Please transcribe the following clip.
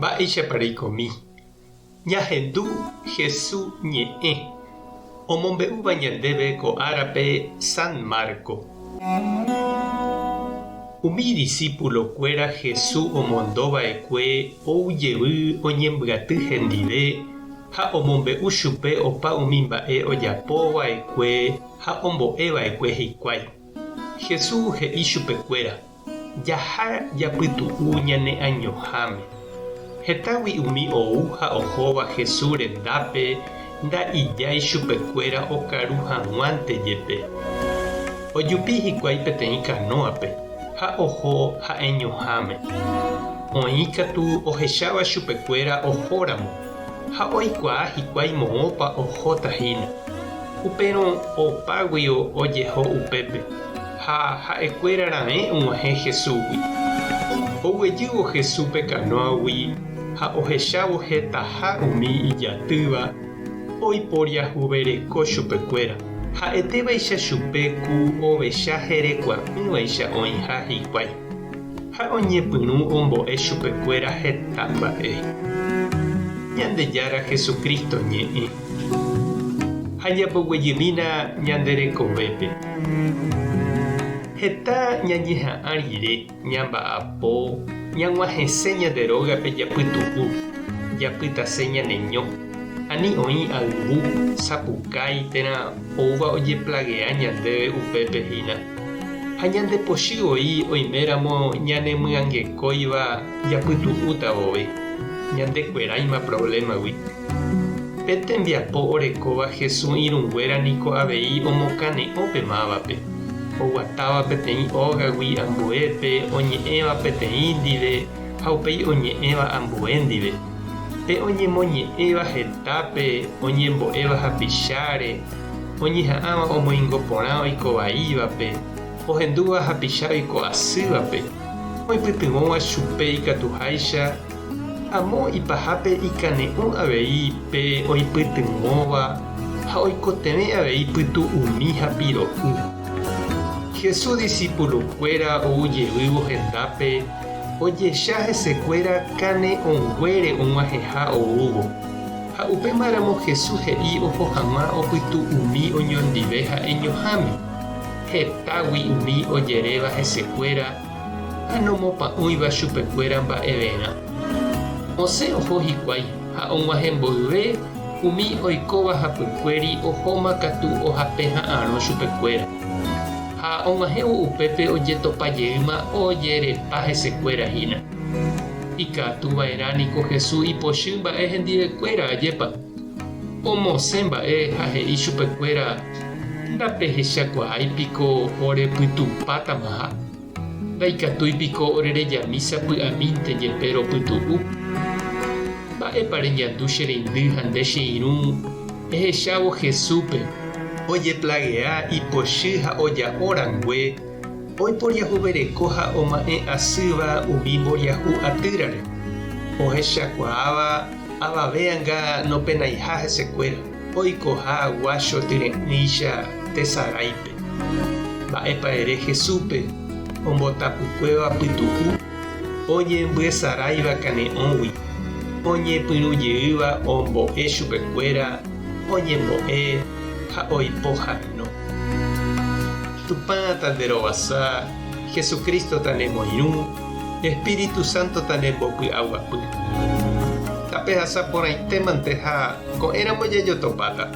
Mba'éichapareikomi. Ñahendu Jesús ñe'ẽ omombe'úva ñandéve ko árape San Marco. Umi discípulokuéra Jesús omondova'ekue oujevy oñembyaty hendive ha omombe'u chupe opa umi mba'e ojapova'ekue ha ombo'eva'ekue hikuái. Jesús he'i chupekuéra: jaha japytu'u ñane añoháme. Hetágui umi ou ha ohóva Jesús rendápe nda'ijái chupekuéra okaru hag̃uánte jepe. Ojupi hikuái peteĩ kanóape ha oho ha'eñoháme. Oĩ katu ohecháva chupekuéra ohóramo ha oikuaa hikuái moõpa ohótahína. Upérõ opágui ojeho upépe ha ha'ekuéra ra'ẽ og̃uahẽ Jesúsgui. Oguejývo Jesúspe kanóagui ha ohechávo hetaha umi ijatýva oiporiahuvereko chupekuéra. Ha'etévaicha chupe ku ovecha herekuaa'ỹvaicha oĩha hikuái ha oñepyrũ ombo'e chupekuéra heta mba'e. Ñandejára Jesucristo ñe'ẽ ha ñamboguejymína ñande rekovépe. Heta ñañeha'ã rire, ñamba'apo, ñag̃uahẽse ñande rógape japytu'u, japytase ñaneño. Ani oĩ ayvu sapukái térã ouva ojeplagea ñandéve upépe hína. Ha ñandepochy oĩ oiméramo ñanemyangekóiva japytu'úta vove. Ñandekueráima problemagui. Pe tembiapo orekóva Jesús irũnguéra niko avei omokane'õ pe mávape. Oguatáva peteĩ ógagui ambuépe, oñe'ẽva peteĩ ndive ha upéi oñe'ẽva ambue ndive. Pe oñemoñe'ẽva hetápe, oñembo'éva hapicháre, oñeha'ãva omoingo porã oikovaívape, ohendúva hapicha oiko asývape, oipytyvõva chupe ikatuháicha, amo ipahápe ikane'õ avei pe oipytyvõva ha oikotevẽ avei pytu'umi ha piro'y. Jesús discípulokuéra oujevývo hendápe ojecha hesekuéra kane'õnguére og̃uahẽha oúvo. Ha upémaramo Jesús he'i oho hag̃ua opytu'umi oñondive ha eñoháme. Hetágui umi ojeréva hesekuéra ha nomopa'ũiva chupekuéra mba'everã. Osẽ oho hikuái ha og̃uahẽmboyve umi oikóva hapykuéri ohóma katu ohape ha'ãrõ chupekuéra. Ha og̃uahẽvo upépe ojetopajeýma ojerepa hesekuéra hína. Ikatuva'erãniko Jesús ipochy mba'e hendivekuéra ajépa. Omosẽ mba'e ha he'i chupekuéra: ndapehechakuaáipiko orepytupátamaha. Ndaikatúipiko orerejami sapy'amínte jepe ropytu'u. Mba'épa reñandu che reindy ha nde che irũ ehechávo Jesúspe. Ojeplagea ipochy ha oja'orangue oiporiahuvereko ha oma'ẽ asýva umi mboriahu atýrare. Ohechakuaáva avavéanga nopenaiha hesekuéra. Oikoha guacho tyre'ỹicha tesaráipe. Mba'épa ere Jesúspe ombotapykuéva pytu'u oñembyesaraiva kane'õgui. Oñepyrũjeýva ombo'e chupekuéra, oñembo'e ha oipohãno. Tupã tanderovasa, Jesucristo tanemoirũ, Espíritu Santo tanembopy'aguapy. Tape hasaporãitémante ha ko'ẽramo jajotopáta.